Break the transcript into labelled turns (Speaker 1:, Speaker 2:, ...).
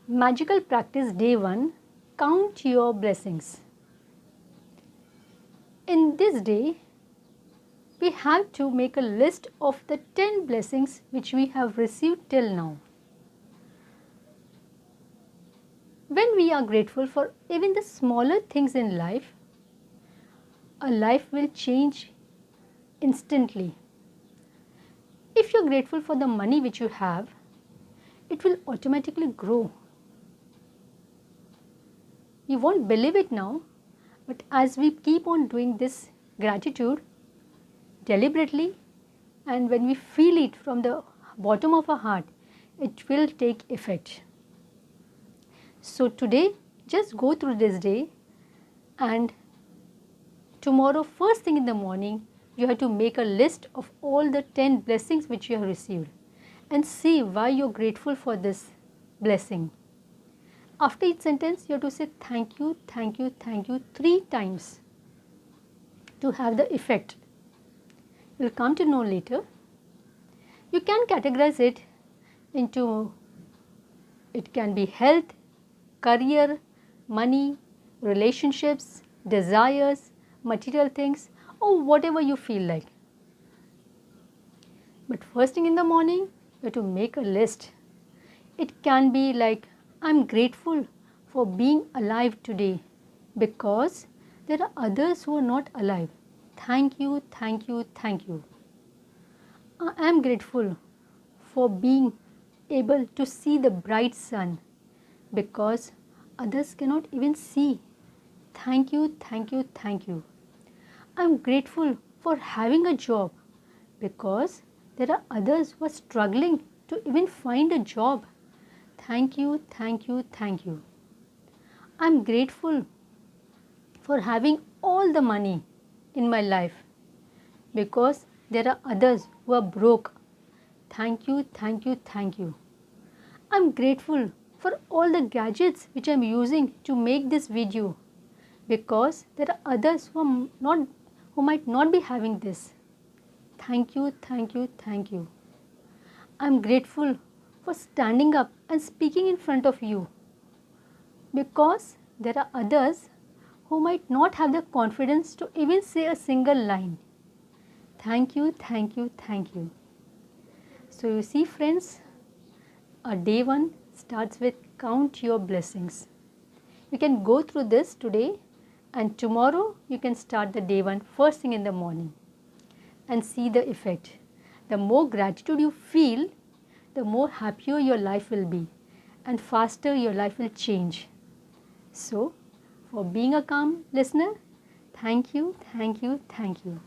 Speaker 1: Magical practice day 1. Count your blessings. In this day, we have to make a list of the 10 blessings which we have received till now. When we are grateful for even the smaller things in life, our life will change instantly. If you are grateful for the money which you have, it will automatically grow. You won't believe it now, but as we keep on doing this gratitude deliberately, and when we feel it from the bottom of our heart, it will take effect. So today, just go through this day, and tomorrow first thing in the morning, you have to make a list of all the 10 blessings which you have received and see why you are grateful for this blessing. After each sentence, you have to say thank you, thank you, thank you 3 times to have the effect. You will come to know later. You can categorize it into, it can be health, career, money, relationships, desires, material things, or whatever you feel like. But first thing in the morning, you have to make a list. It can be like, I'm grateful for being alive today because there are others who are not alive. Thank you, thank you, thank you. I am grateful for being able to see the bright sun because others cannot even see. Thank you, thank you, thank you. I am grateful for having a job because there are others who are struggling to even find a job. Thank you, thank you, thank you. I am grateful for having all the money in my life because there are others who are broke. Thank you, thank you, thank you. I am grateful for all the gadgets which I am using to make this video because there are others who might not be having this. Thank you, thank you, thank you. I am grateful for standing up and speaking in front of you because there are others who might not have the confidence to even say a single line. Thank you, thank you, thank you. So you see friends, our day 1 starts with count your blessings. You can go through this today, and tomorrow you can start the day 1 first thing in the morning and see the effect. The more gratitude you feel, the more happier your life will be and faster your life will change. So, for being a calm listener, thank you, thank you, thank you.